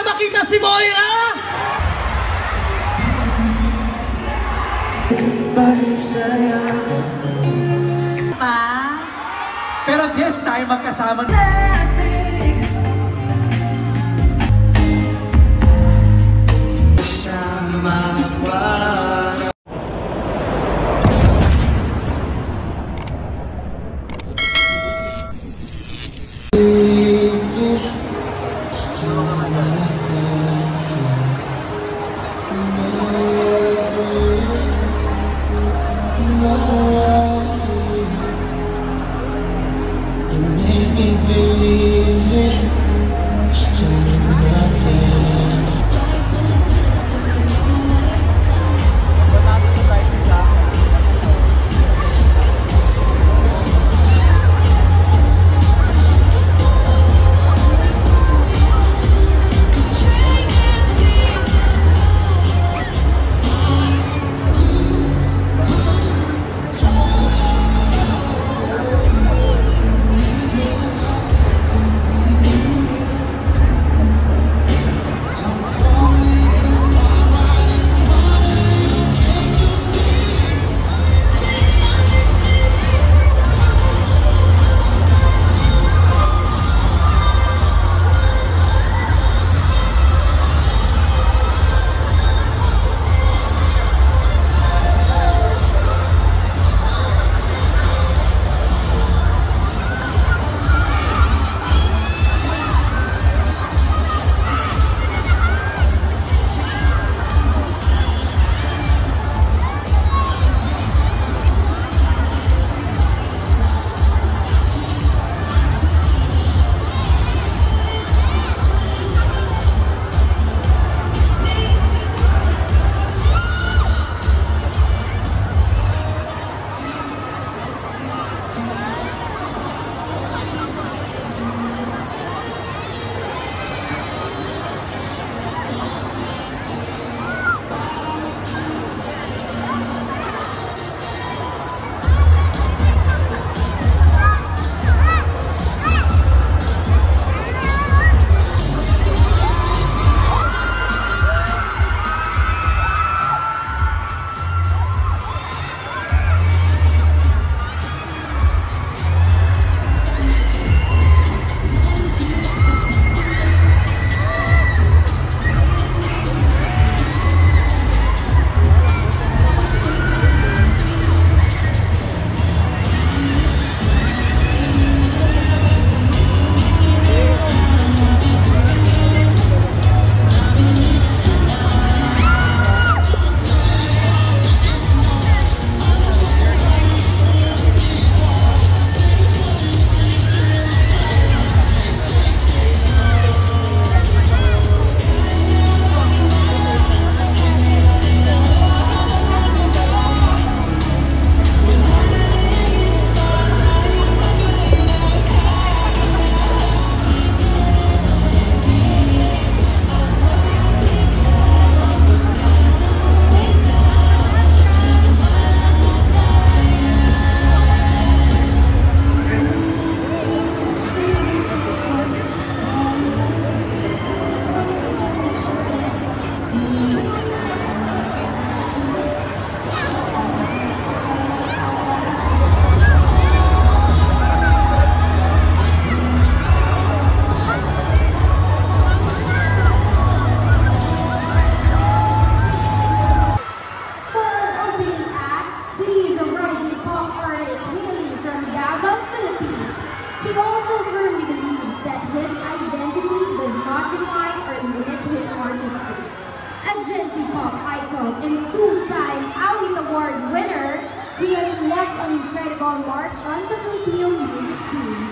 makita si Moira! Pa? Pero this time, magkasama na. and two-time Awit Award winner, he has left an incredible mark on the Filipino music scene.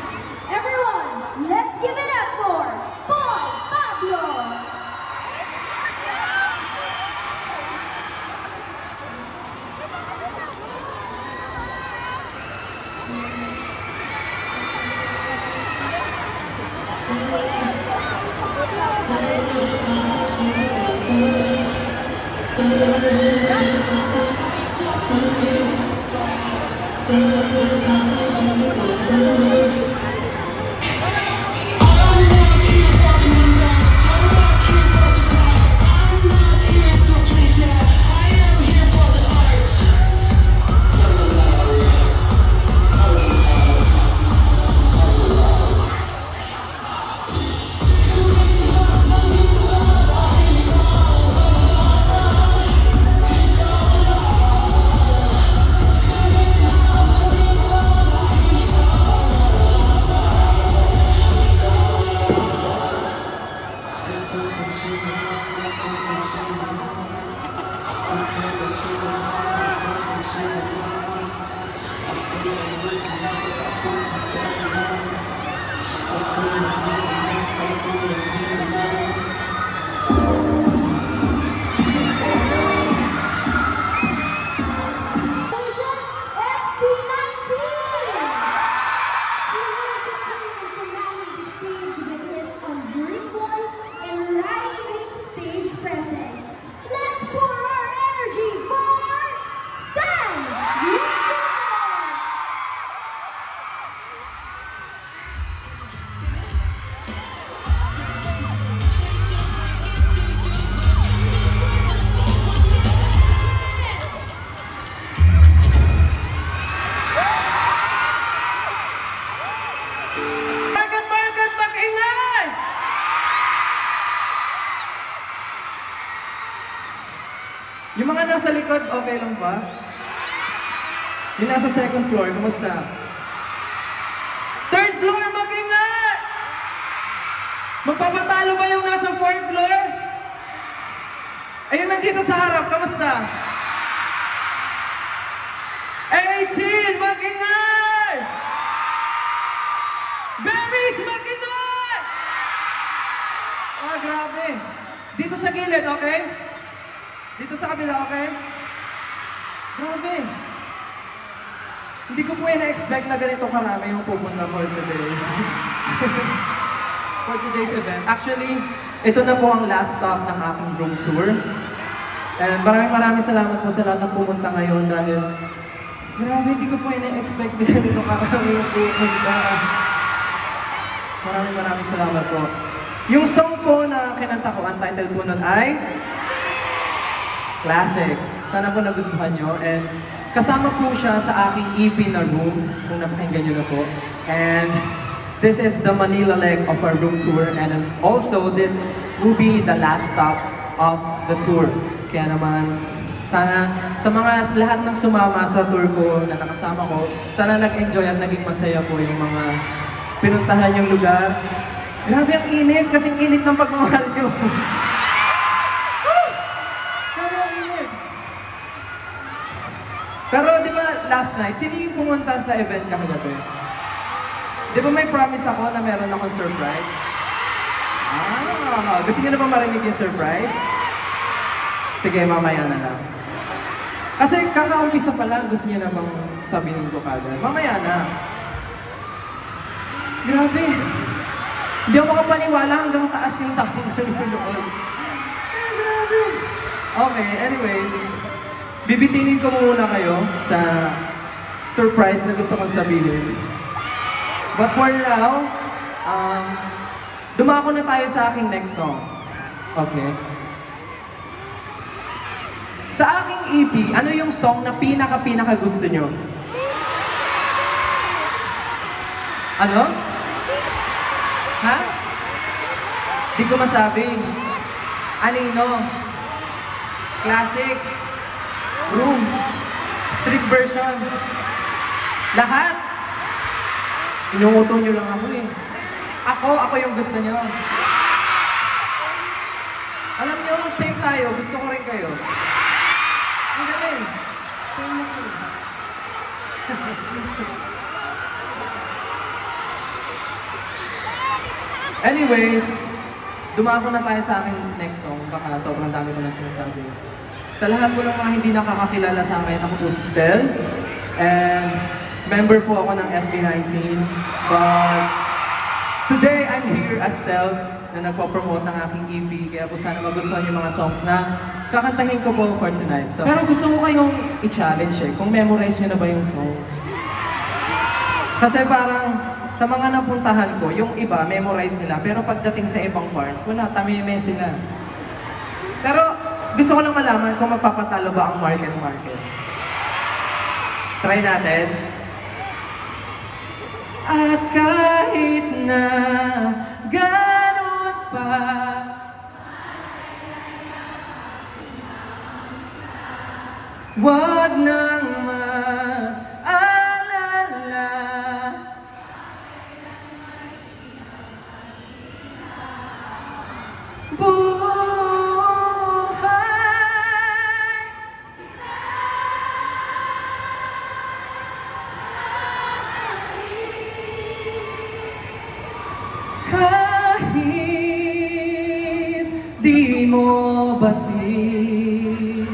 Everyone, let's give it up for Boy Pablo! I want you to fucking back so I can Yung mga nasa likod, okay lang ba? Yung nasa second floor, kumusta? Third floor, mag-ingay! Magpapatalo ba yung nasa fourth floor? Ayun nandito sa harap, kamusta? 18, mag-ingay! Berries, mag-ingay! Ah, grabe. Dito sa gilid, okay? Dito sa kabila, okay? Grabe. Hindi ko po na-expect na ganito karami yung pupunta for today's for today's event. Actually, ito na po ang last stop ng aking room tour. And maraming salamat po sa lahat ng pumunta ngayon dahil grabe, hindi ko po na-expect na ganito karami yung pupunta. Maraming salamat po. Yung song po na kinanta ko, ang title po nun ay Classic. Sana po nagustuhan nyo. And kasama po siya sa aking EP na Room, kung napakinggan nyo na po. And this is the Manila leg of our room tour. And also, this will be the last stop of the tour. Kaya naman, sana sa mga lahat ng sumama sa tour ko na nakasama ko, sana nag-enjoy at naging masaya po yung mga pinuntahan yung lugar. Grabe ang init, kasing init ng pagmamahal nyo. Pero di ba last night, sino yung pumunta sa event kagabi? Di ba may promise ako na meron akong surprise? Ah, gusto niyo na ba marinig yung surprise? Sige, mamaya na lang. Kasi kakaumpisa pa lang, gusto niyo na bang sabihin ko kagad? Mamaya na. Grabe. Hindi ako makapaniwala hanggang taas yung taong nanonood. Grabe. Okay, anyways. Bibitinin ko muna kayo sa surprise na gusto kong sabihin. But for now, dumako na tayo sa aking next song. Okay? Sa aking EP, ano yung song na pinaka gusto nyo? Ano? Ha? Di ko masabi. Anino? Classic? Room, street version, lahat. Inuuto nyo lang ako eh. Ako yung gusto nyo. Alam nyo, same tayo, gusto ko rin kayo. Ang galing. Same na same. Anyways, dumako na tayo sa aking next song. Baka sobrang dami ko na sinasabi. Sa lahat po ng mga hindi nakakakilala sa akin, ako po si Stel. And member po ako ng SB19. But today, I'm here as Stel na nagpo-promote ng aking EP. Kaya po sana magustuhan yung mga songs na kakantahin ko po for tonight. So, pero gusto ko kayong i-challenge eh, kung memorize nyo na ba yung song. Kasi parang sa mga napuntahan ko, yung iba, memorize nila. Pero pagdating sa ibang parts, wala, tamime sila. Pero gusto ko lang malaman kung magpapatalo ba ang market. Try natin. At kahit na gano'n pa, wag nang maalala. Buhay di mo batid.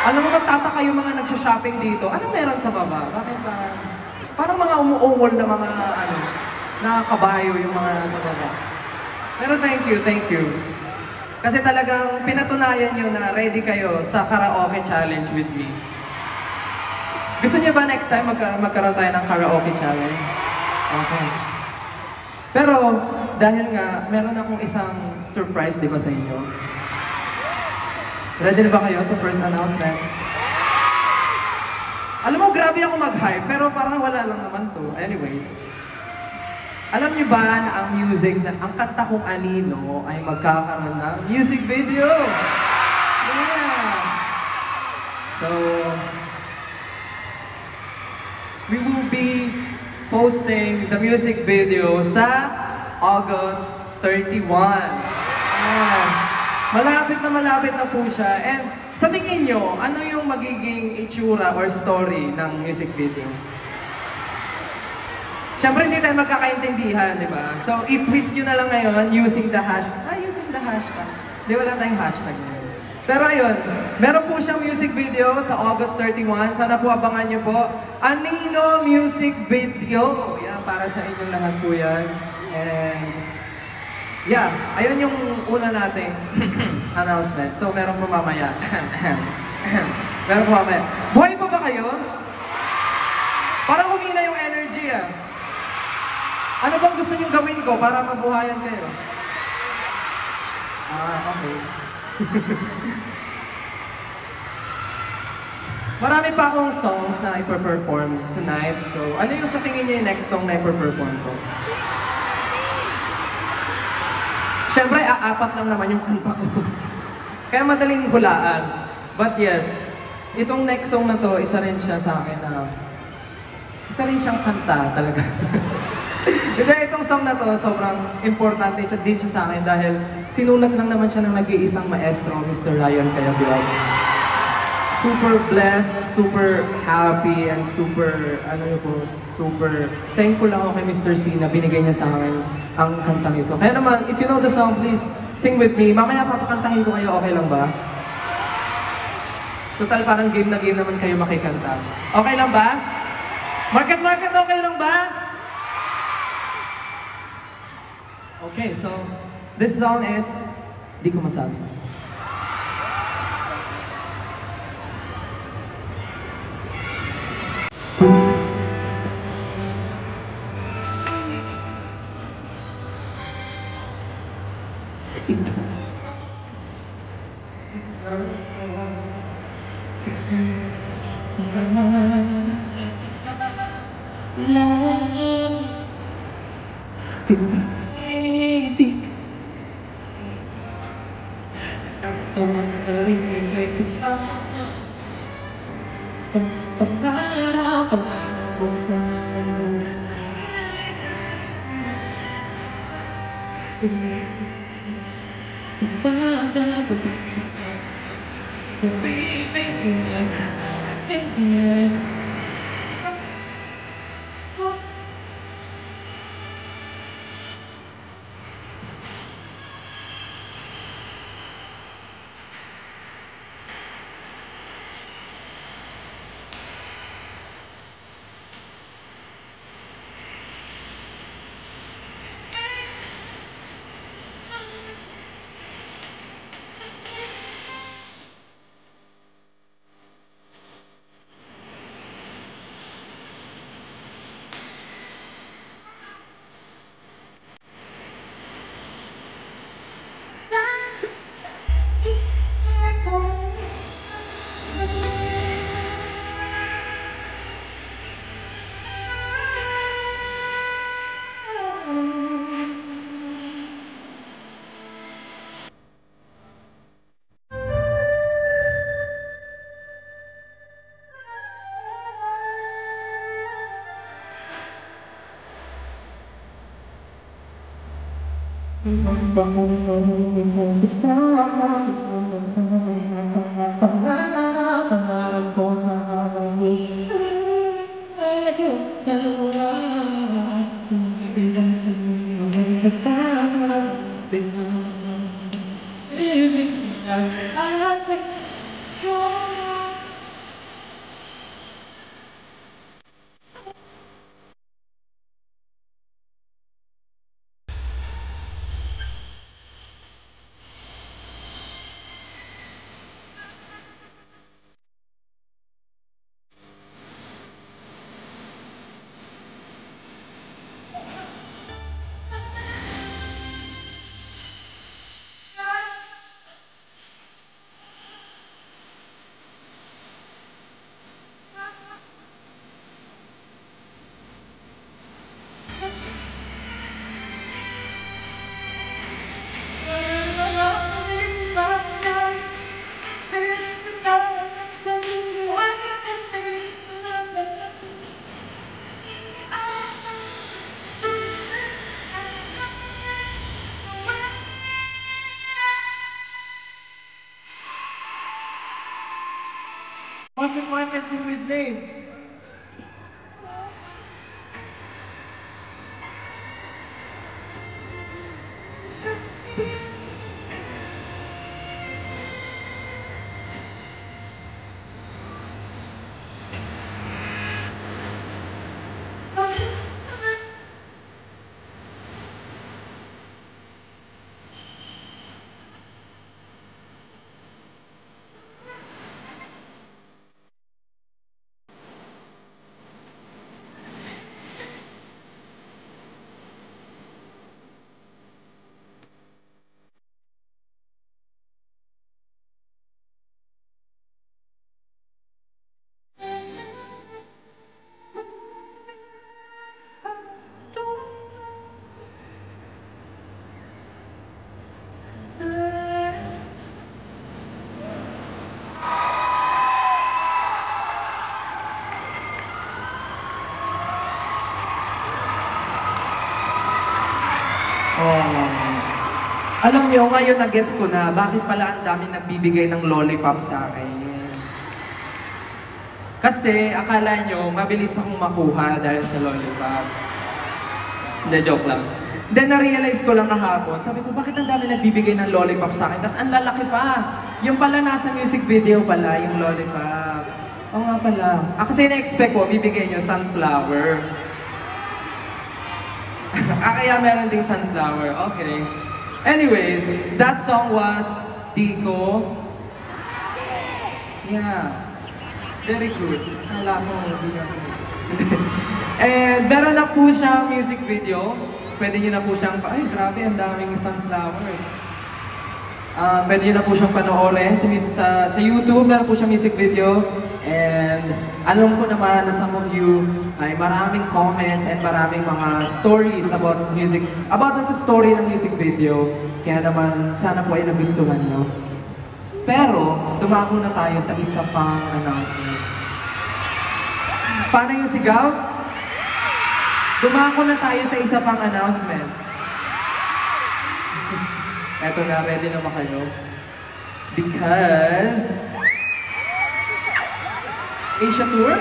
Alam mo, magtataka yung mga nagsha-shopping dito. Ano meron sa baba? Bakit parang mga umuungol na mga na kabayo yung mga nasa baba. Pero thank you. Kasi talagang pinatunayan nyo na ready kayo sa karaoke challenge with me. Gusto niyo ba next time magkaroon tayo ng karaoke challenge? Okay. Pero dahil nga, meron akong isang surprise, di ba, sa inyo? Ready na ba kayo sa first announcement? Alam mo, grabe ako mag-hype, pero parang wala lang naman to. Anyways. Alam niyo ba na ang kanta kong Anino ay magkakaroon ng music video? Yeah! So, we will be posting the music video sa August 31. Malapit na po siya. And sa tingin nyo, ano yung magiging itsura or story ng music video? Siyempre hindi tayo magkakaintindihan, di ba? So, i-tweet nyo na lang ngayon using the hashtag. Di, wala tayong hashtag ngayon. Pero ayun, meron po siyang music video sa August 31. Sana po abangan nyo po. Anino music video. Yan, para sa inyong lahat po yan. And, yeah, ayun yung una nating announcement. So, meron po mamaya. Meron po mamaya. Buhay po ba kayo? Parang humina yung energy, ah. Ano bang gusto niyong gawin ko para mabuhayan kayo? Okay. Marami pa akong songs na ipa-perform tonight. So, ano yung sa tingin niyo yung next song na ipa-perform ko? Siyempre, apat lang naman yung kanta ko. Kaya madaling hulaan. But yes, itong next song na to, isa rin siya sa akin na... isa rin siyang kanta talaga. Hindi, itong song na to, sobrang importante din siya sa akin dahil sinulat lang naman siya ng nag-iisang maestro, Mr. Ryan Cayabyab. Super blessed, super happy, and super thankful ako kay Mr. C na binigay niya sa akin ang kantang ito. Kaya naman, if you know the song, please sing with me. Mamaya papakantahin ko kayo, okay lang ba? Total, parang game na game naman kayo makikanta. Okay lang ba? Market, okay lang ba? Okay, so this song is Di Ko Masabi. Pangarap ko Bakit mo messing with me? Alam niyo, ngayon na-gets ko na bakit pala ang dami nagbibigay ng lollipop sa akin. Kasi akala nyo, mabilis akong makuha dahil sa lollipop. Hindi, joke lang. Then na-realize ko lang kahapon, sabi ko, bakit ang dami nagbibigay ng lollipop sa akin? Tapos ang lalaki pa. Yung pala nasa music video pala, yung lollipop. Oo nga pala. Kasi na-expect ko, bibigay nyo sunflower. Kaya meron ding sunflower. Okay. Anyways, that song was Dico. Yeah. Very good. Kala ko, hindi na And meron na po siyang music video. Pwede nyo na po siyang, ay grabe, ang daming sunflowers. Pwede nyo na po siyang panoorin sa YouTube. Meron po siyang music video. And alam ko naman na some of you ay maraming comments and maraming mga stories about music, about sa story ng music video. Kaya naman, sana po ay nagustuhan nyo. Pero, dumako na tayo sa isa pang announcement. Paano yung sigaw? Dumako na tayo sa isa pang announcement. Eto na, ready na ba kayo? Because Asia Tour?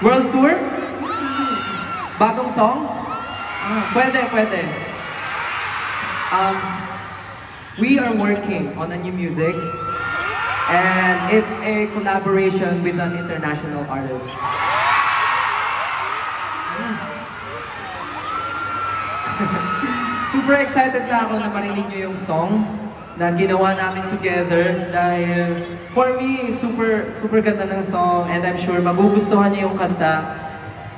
World Tour? Bagong song? Pwede. We are working on a new music and it's a collaboration with an international artist. Super excited na ako na marinig niyo yung song na ginawa namin together dahil for me, super ganda ng song and I'm sure magugustuhan niyo yung kanta.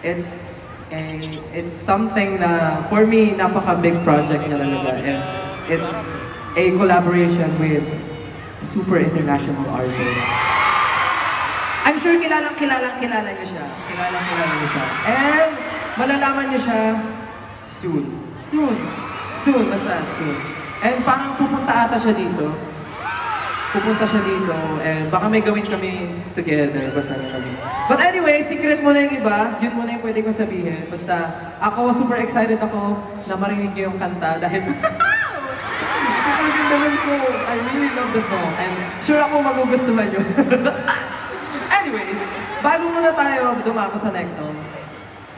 It's something na for me, napaka-big project niya talaga and it's a collaboration with a super international artist. I'm sure kilalang kilala niyo siya. And malalaman niyo siya soon. Basta soon. And parang pupunta ata siya dito. And baka may gawin kami together. Basta na kami. But anyway, secret muna yung iba. Yun muna yung pwede kong sabihin. Basta ako, super excited ako na marinig niyo yung kanta dahil super ganda ng song. I really love the song. And sure ako magugustuhan nyo. Anyways, bago muna tayo dumako sa next song,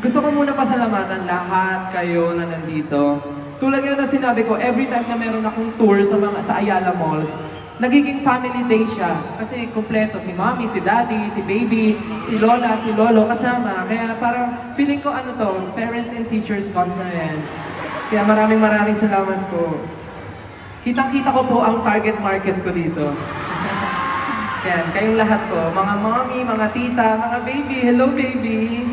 gusto ko muna pasalamatan lahat kayo na nandito. tulad nga na sinabi ko, every time na meron akong tour sa Ayala Malls, nagiging family day siya. Kasi kumpleto si mommy, si daddy, si baby, si lola, si lolo kasama. Kaya parang feeling ko ano to, Parents and Teachers Conference. Kaya maraming salamat po. Kitang-kita ko po ang target market ko dito. Yan, kayong lahat po. Mga mommy, mga tita, mga baby. Hello, baby.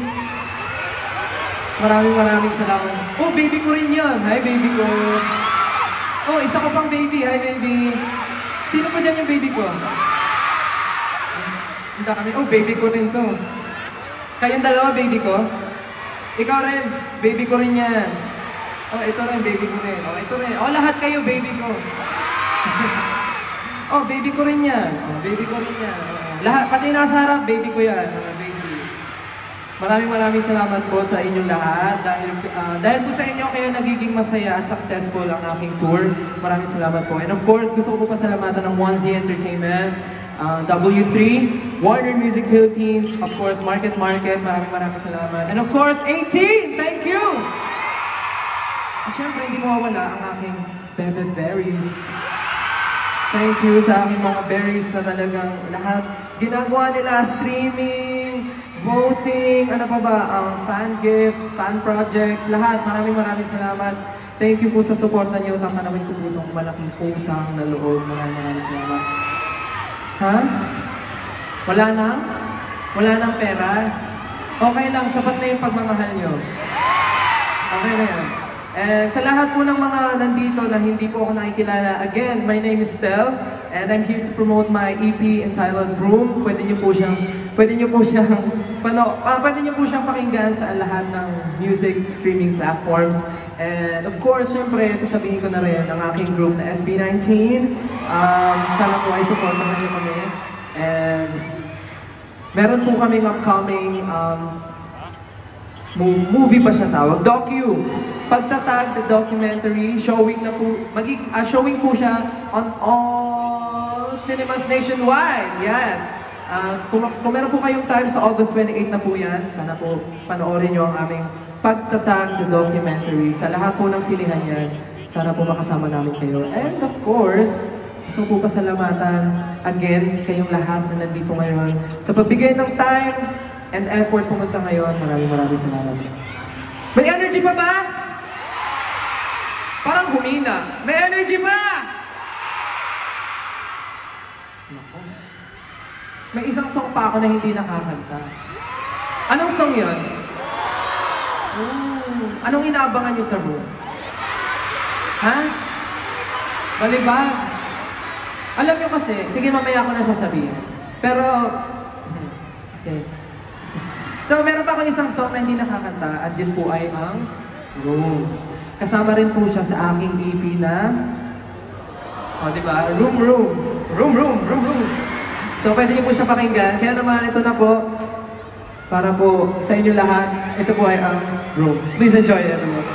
Maraming salamat. Oh, baby ko rin yun. Hi, baby ko. Oh, isa ko pang baby. Hi, baby. Sino pa dyan yung baby ko? Hindi kami. Oh, baby ko rin to. Kayong dalawa, baby ko? Ikaw rin. Baby ko rin yan. Oh, ito rin, baby ko rin. Oh, ito rin. Oh, lahat kayo, baby ko. Oh, baby ko rin yan. Oh, baby ko rin yan. Lahat, pati nasa harap, baby ko yan. Baby. Maraming salamat po sa inyong lahat. Dahil po sa inyo, kaya nagiging masaya at successful ang aking tour. Maraming salamat po. And of course, gusto ko po pasalamatan ng 1Z Entertainment, W3, Warner Music Philippines, of course, Market. Maraming salamat. And of course, 18! Thank you! At syempre, hindi mawawala ang aking Bebe Berries. Thank you sa aking mga berries na talagang lahat. Ginagawa nila streaming, voting, ano pa ba, fan gifts, fan projects, lahat. Maraming salamat. Thank you po sa suporta niyo. Tatanawin ko po itong malaking utang na loob. Maraming salamat. Ha? Wala na? Wala nang pera? Okay lang, sapat na yung pagmamahal niyo. Okay na yan. And sa lahat po ng mga nandito na hindi po ako nakikilala, again, my name is Stel, and I'm here to promote my EP entitled Room. Pwede niyo po siyang pakinggan sa lahat ng music streaming platforms. And of course, syempre, sasabihin ko na rin ang aking group na SB19. Sana po ay supportahan niyo kami. And meron po kaming upcoming movie pa siya tawag, docu. Pagtatag, the documentary, showing po siya on all cinemas nationwide. Yes. Kung meron po kayong time sa August 28 na po yan, sana po panoorin nyo ang aming Pagtatag, the documentary. Sa lahat po ng sinihan yan, sana po makasama namin kayo. And of course, gusto po pasalamatan again kayong lahat na nandito ngayon sa pagbigay ng time and effort pumunta ngayon. Maraming salamat. May energy pa ba? Parang humina. May energy ba? Naku. May isang song pa ako na hindi nakakanta. Anong song yun? Anong inaabangan nyo sa room? Ha? Balibag? Alam nyo kasi, sige mamaya ako na sasabihin. Pero, okay. So, meron pa akong isang song na hindi nakakanta at yun po ay ang Room. Kasama rin po siya sa aking EP na, diba? Room. So, pwede niyo po siya pakinggan. Kaya naman, ito na po, para po sa inyo lahat, ito po ay ang Room. Please enjoy everyone.